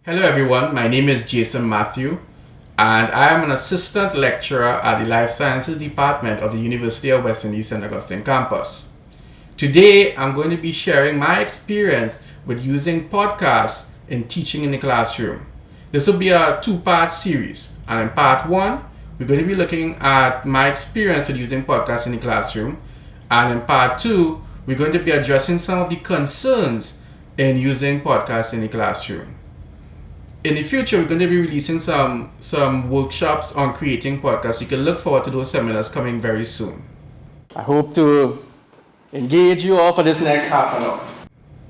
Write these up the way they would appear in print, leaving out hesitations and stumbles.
Hello everyone, my name is Jason Matthew and I am an assistant lecturer at the Life Sciences Department of the University of West Indies St. Augustine campus. Today I'm going to be sharing my experience with using podcasts in teaching in the classroom. This will be a two-part series, and in part one we're going to be looking at my experience with using podcasts in the classroom, and in part two we're going to be addressing some of the concerns in using podcasts in the classroom. In the future, we're going to be releasing some workshops on creating podcasts. You can look forward to those seminars coming very soon. I hope to engage you all for this next half an hour.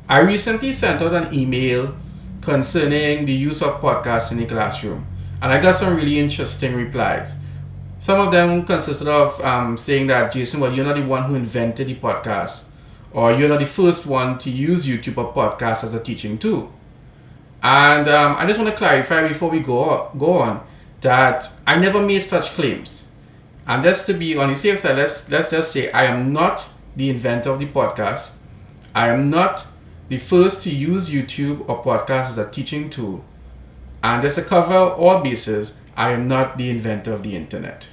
I recently sent out an email concerning the use of podcasts in the classroom, and I got some really interesting replies. Some of them consisted of saying that, Jason, well, you're not the one who invented the podcast, or you're not the first one to use YouTube or podcast as a teaching tool. And I just want to clarify before we go on that I never made such claims. And just to be on the safe side, let's just say I am not the inventor of the podcast. I am not the first to use YouTube or podcast as a teaching tool. And just to cover all bases, I am not the inventor of the internet.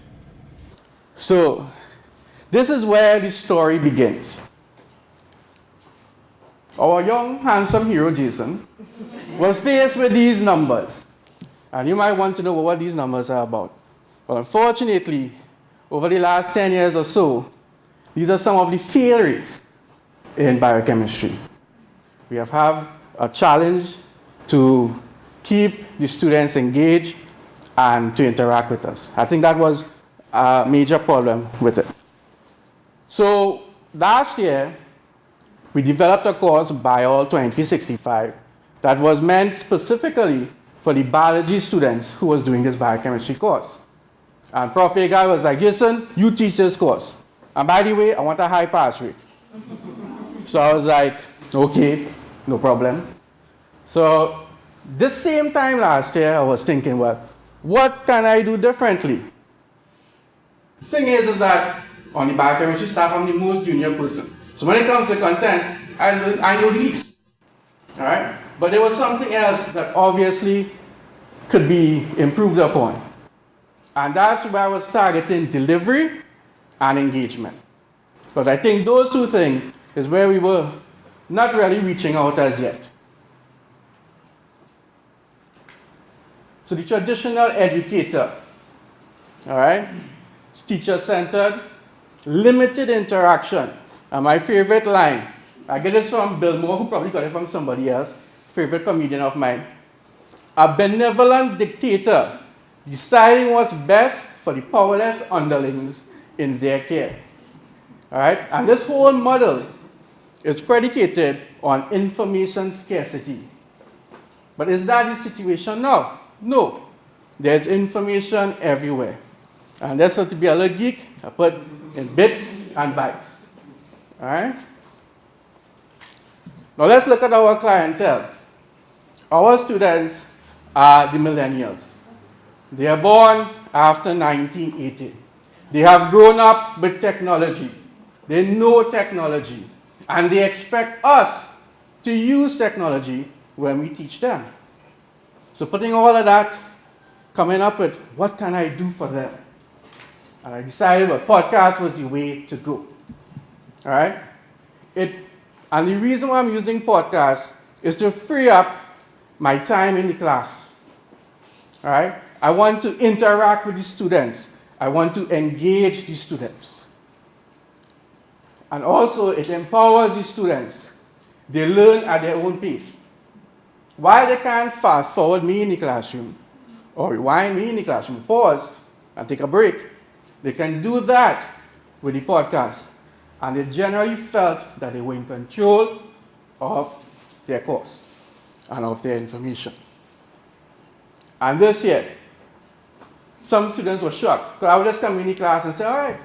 So, this is where the story begins. Our young, handsome hero, Jason, was faced with these numbers. And you might want to know what these numbers are about. But unfortunately, over the last 10 years or so, these are some of the fail rates in biochemistry. We have had a challenge to keep the students engaged and to interact with us. I think that was a major problem with it. So last year, we developed a course, Bio 2365, that was meant specifically for the biology students who was doing this biochemistry course. And Prof. Agai was like, Jason, you teach this course. And by the way, I want a high pass rate. So I was like, okay, no problem. So this same time last year, I was thinking, well, what can I do differently? The thing is that on the biochemistry staff, I'm the most junior person. So when it comes to content, I know the least. All right? But there was something else that obviously could be improved upon. And that's where I was targeting delivery and engagement. Because I think those two things is where we were not really reaching out as yet. So the traditional educator, all right? It's teacher-centered, limited interaction. And my favorite line, I get this from Bill Moore, who probably got it from somebody else, favorite comedian of mine. A benevolent dictator deciding what's best for the powerless underlings in their care. All right? And this whole model is predicated on information scarcity. But is that the situation now? No. There's information everywhere. And that's to be a little geek, I put in bits and bytes. All right? Now let's look at our clientele. Our students are the millennials. They are born after 1980. They have grown up with technology. They know technology. And they expect us to use technology when we teach them. So putting all of that, coming up with what can I do for them? And I decided that podcast was the way to go. All right? And the reason why I'm using podcasts is to free up my time in the class. All right? I want to interact with the students. I want to engage the students. And also, it empowers the students. They learn at their own pace. While they can't fast forward me in the classroom, or rewind me in the classroom, pause and take a break, they can do that with the podcast. And they generally felt that they were in control of their course and of their information. And this year, some students were shocked. Because I would just come in the class and say, all right,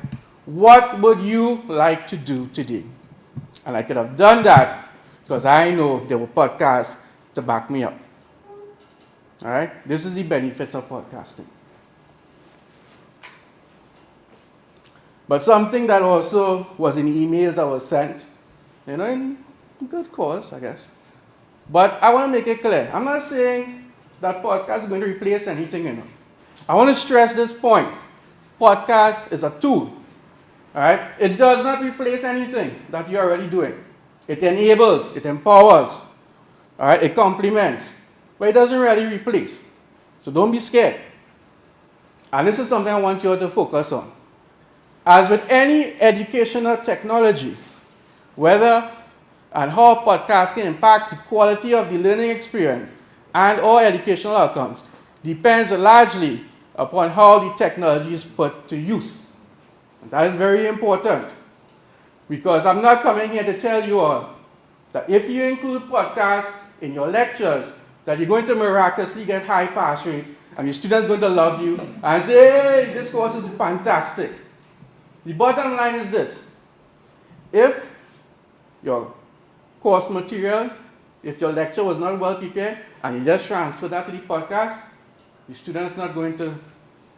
what would you like to do today? And I could have done that because I know there were podcasts to back me up. All right? This is the benefits of podcasting. But something that also was in emails that was sent, in good cause, I guess. But I want to make it clear. I'm not saying that podcast is going to replace anything, I want to stress this point. Podcast is a tool. All right? It does not replace anything that you're already doing. It enables, it empowers, all right? It complements, but it doesn't really replace. So don't be scared. And this is something I want you all to focus on. As with any educational technology, whether and how podcasting impacts the quality of the learning experience and or educational outcomes depends largely upon how the technology is put to use. And that is very important, because I'm not coming here to tell you all that if you include podcasts in your lectures, that you're going to miraculously get high pass rates and your students are going to love you and say, hey, this course is fantastic. The bottom line is this. If your course material, if your lecture was not well prepared and you just transfer that to the podcast, the student's not going to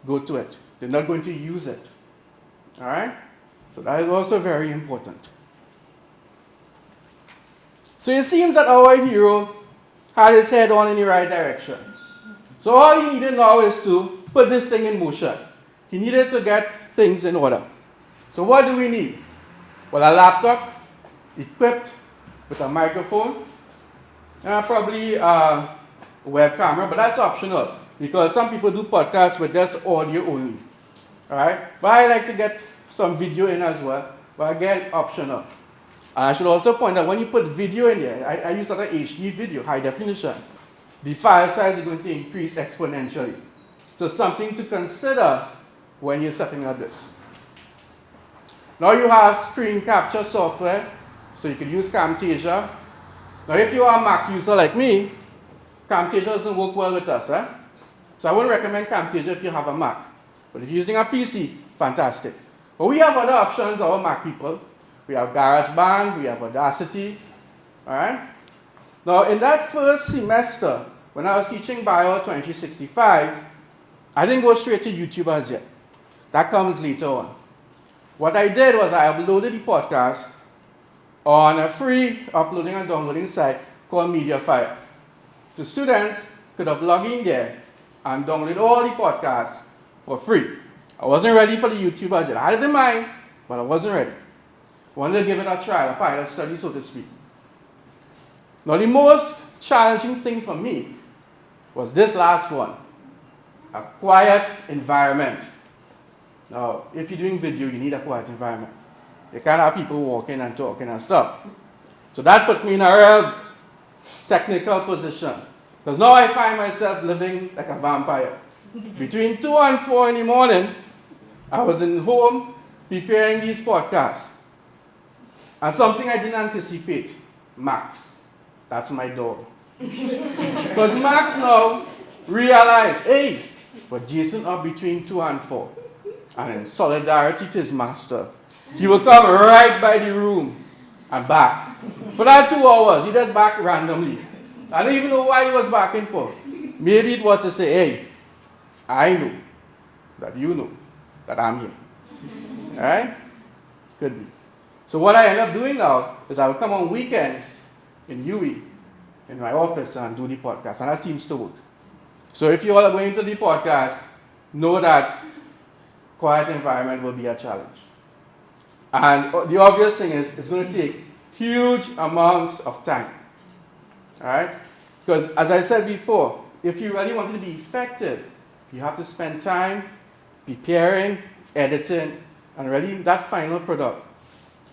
go to it. They're not going to use it. All right? So that is also very important. So it seems that our hero had his head on in the right direction. So all he needed now is to put this thing in motion. He needed to get things in order. So what do we need? Well, a laptop equipped with a microphone and probably a web camera, but that's optional because some people do podcasts with just audio only. All right? But I like to get some video in as well, but again, optional. And I should also point out when you put video in there, I use like an HD video, high definition. The file size is going to increase exponentially. So something to consider when you're setting up this. Now you have screen capture software, so you can use Camtasia. Now if you are a Mac user like me, Camtasia doesn't work well with us. So I wouldn't recommend Camtasia if you have a Mac. But if you're using a PC, fantastic. But we have other options, our Mac people. We have GarageBand, we have Audacity. All right? Now in that first semester, when I was teaching Bio 2065, I didn't go straight to YouTube as yet. That comes later on. What I did was I uploaded the podcast on a free uploading and downloading site called Mediafire. So students could have logged in there and downloaded all the podcasts for free. I wasn't ready for the YouTube as yet. I had it in mind, but I wasn't ready. I wanted to give it a try, a pilot study, so to speak. Now the most challenging thing for me was this last one, a quiet environment. Now, if you're doing video, you need a quiet environment. You can't have people walking and talking and stuff. So that put me in a real technical position. Because now I find myself living like a vampire. Between 2 and 4 in the morning, I was in home preparing these podcasts. And something I didn't anticipate, Max. That's my dog. Because Max now realized, hey, but Jason up between 2 and 4. And in solidarity to his master, he will come right by the room and back. For that 2 hours, he just back randomly. I don't even know why he was backing for. Maybe it was to say, hey, I know that you know that I'm here. All right? Could be. So what I end up doing now is I will come on weekends in UE, in my office, and do the podcast. And that seems to work. So if you all are going to the podcast, know that quiet environment will be a challenge. And the obvious thing is it's going to take huge amounts of time. All right? Because as I said before, if you really want to be effective, you have to spend time preparing, editing, and really that final product.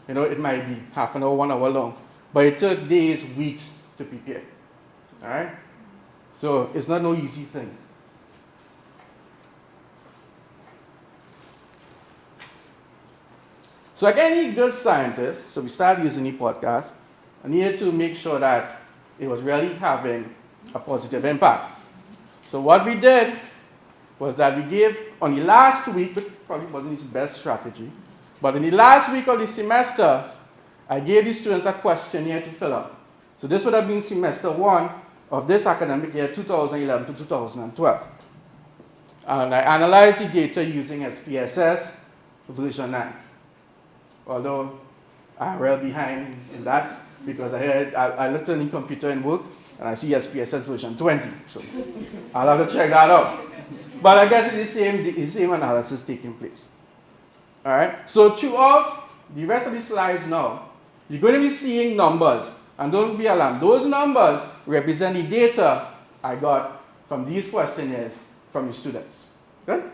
You know, it might be half an hour, 1 hour long, but it took days, weeks to prepare. All right? So it's not no easy thing. So like any good scientist, so we started using the podcast, I needed to make sure that it was really having a positive impact. So what we did was that we gave, on the last week, which probably wasn't his best strategy, but in the last week of the semester, I gave the students a questionnaire to fill out. So this would have been semester 1 of this academic year, 2011 to 2012. And I analyzed the data using SPSS version 9. Although I'm well behind in that because I looked on the computer and work And I see SPSS version 20, so I'll have to check that out. But I guess it's the same analysis taking place. All right, so throughout the rest of the slides now, you're going to be seeing numbers. And don't be alarmed. Those numbers represent the data I got from these questionnaires from the students. Good?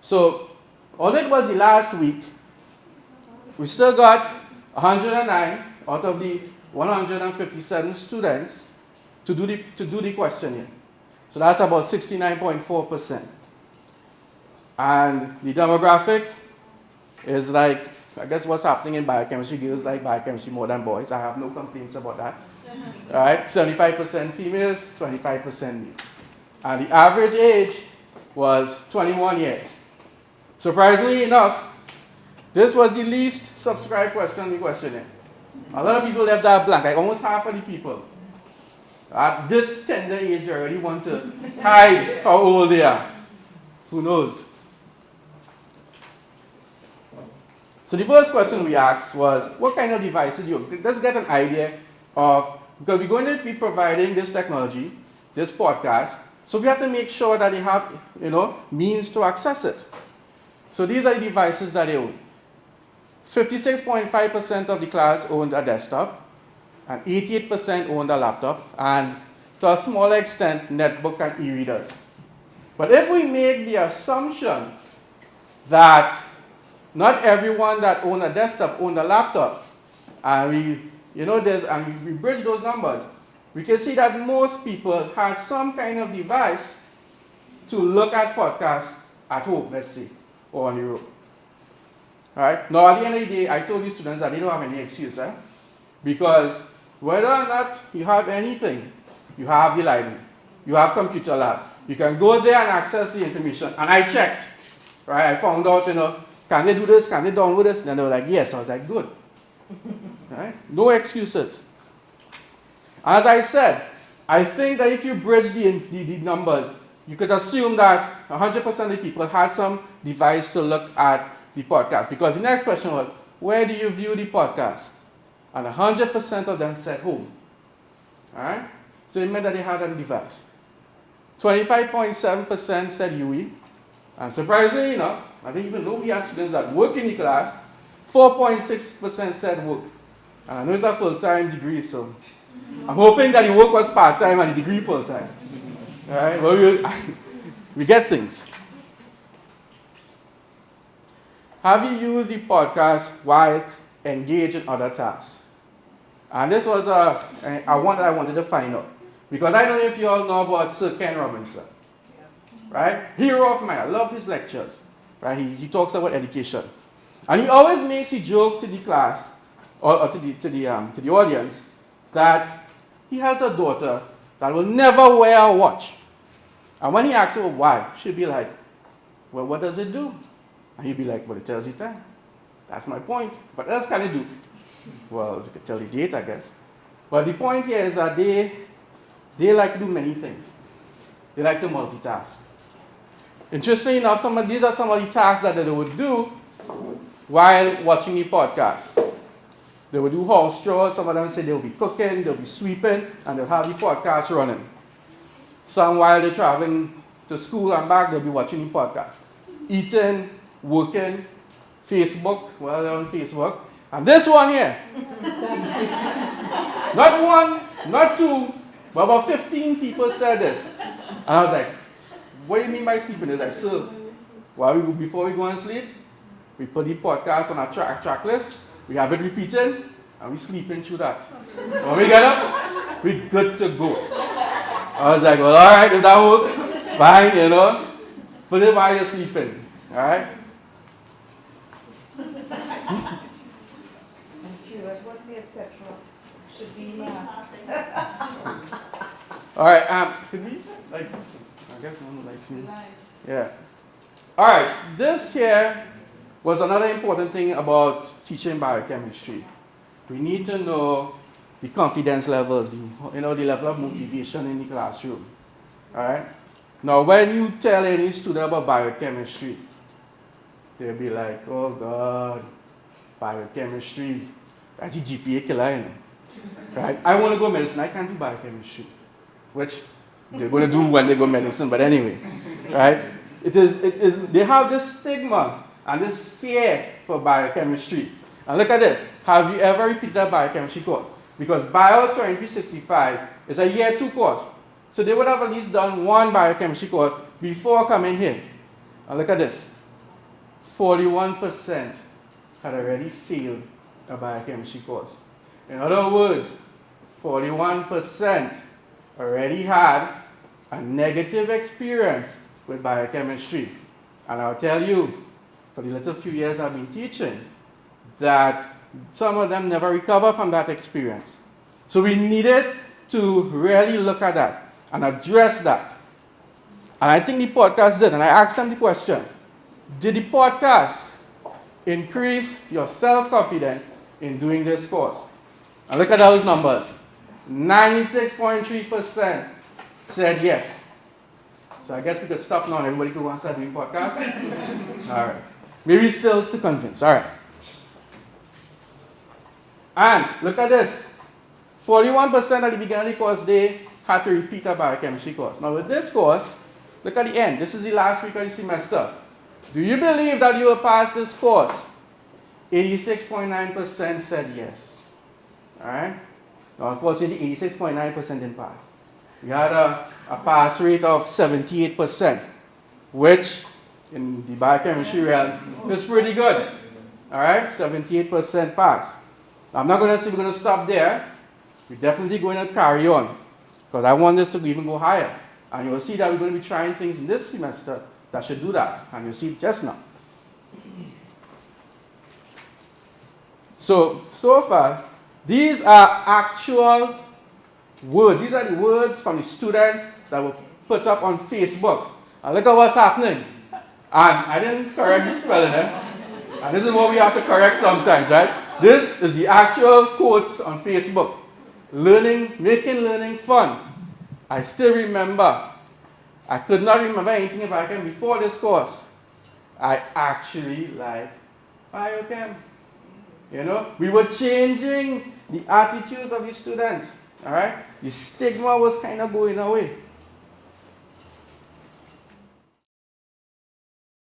So, although it was the last week, we still got 109 out of the 157 students to do the questionnaire. So that's about 69.4%. And the demographic is like, I guess what's happening in biochemistry, girls like biochemistry more than boys. I have no complaints about that. All right, 75% females, 25% males. And the average age was 21 years. Surprisingly enough, this was the least subscribed question in the questionnaire. A lot of people left that blank, like almost half of the people. At this tender age, you already want to hide how old they are. Who knows? So the first question we asked was, what kind of devices you, let's get an idea of, because we're going to be providing this technology, this podcast, so we have to make sure that they have, means to access it. So these are the devices that they own. 56.5% of the class owned a desktop, and 88% owned a laptop, and to a smaller extent, netbook and e-readers. But if we make the assumption that not everyone that owned a desktop owned a laptop, and we bridge those numbers, we can see that most people had some kind of device to look at podcasts at home, let's say, or on the road. All right? Now, at the end of the day, I told you students that they don't have any excuse, right? Because whether or not you have anything, you have the library, you have computer labs. You can go there and access the information. And I checked, right? I found out, can they do this? Can they download this? And they were like, yes. I was like, good. Right? No excuses. As I said, I think that if you bridge the numbers, you could assume that 100% of the people had some device to look at the podcast. Because the next question was, where do you view the podcast? And 100% of them said home. All right? So it meant that they had a device. 25.7% said UE. And surprisingly enough, I didn't even know we had students that work in the class. 4.6% said work. And I know it's a full-time degree, so I'm hoping that the work was part-time and the degree full-time. All right? Well, we get things. Have you used the podcast while engaged in other tasks? And this was one that I wanted to find out. Because I don't know if you all know about Sir Ken Robinson. Right? Hero of mine. I love his lectures. Right? He talks about education. And he always makes a joke to the class, or to the audience, that he has a daughter that will never wear a watch. And when he asks her why, she'll be like, well, what does it do? And he'll be like, well, it tells you time. That's my point. What else can it do? Well, it could tell you date, I guess. But the point here is that they like to do many things. They like to multitask. Interestingly enough, these are some of the tasks that they would do while watching the podcast. They would do house chores. Some of them say they'll be cooking, they'll be sweeping, and they'll have the podcast running. Some, while they're traveling to school and back, they'll be watching the podcast. Eating, working, Facebook, well, they're on Facebook. And this one here, not one, not two, but about 15 people said this. And I was like, what do you mean by sleeping? It's like, sir, before we go and sleep, we put the podcast on our track list, we have it repeated, and we sleeping through that. When we get up, we good to go. I was like, well, all right, if that works, fine, Put it while you're sleeping, all right? I'm curious, what's the etc.? Should be mask. All right, could we, I guess one likes me. Yeah. All right, this here was another important thing about teaching biochemistry. We need to know the confidence levels, the level of motivation in the classroom. All right? Now, when you tell any student about biochemistry, they'll be like, oh God, biochemistry. That's your GPA killer, you know. Right? I want to go medicine. I can't do biochemistry, which they're going to do when they go medicine. But anyway, right? It is. They have this stigma and this fear for biochemistry. And look at this. Have you ever repeated a biochemistry course? Because Bio 2365 is a year 2 course. So they would have at least done one biochemistry course before coming here. And look at this. 41% had already failed a biochemistry course. In other words, 41% already had a negative experience with biochemistry. And I'll tell you, for the little few years I've been teaching, that some of them never recover from that experience. So we needed to really look at that and address that. And I think the podcast did, and I asked them the question, did the podcast increase your self-confidence in doing this course? And look at those numbers. 96.3% said yes. So I guess we could stop now and everybody could go and start doing podcasts. All right. Maybe still to convince. All right. And look at this. 41% at the beginning of the course, they had to repeat a biochemistry course. Now with this course, look at the end. This is the last week of the semester. Do you believe that you will pass this course? 86.9% said yes. All right? Now, unfortunately, 86.9% didn't pass. We had a pass rate of 78%, which in the biochemistry realm is pretty good. All right? 78% pass. I'm not going to say we're going to stop there. We're definitely going to carry on because I want this to even go higher. And you'll see that we're going to be trying things in this semester that should do that. And you'll see it just now. So far, these are actual words. These are the words from the students that were put up on Facebook. And look at what's happening. And I didn't correct the spelling, And this is what we have to correct sometimes, right? This is the actual quotes on Facebook. Making learning fun. I still remember. I could not remember anything about biochem before this course. I actually like biochem. You know, we were changing the attitudes of the students. All right? The stigma was kind of going away.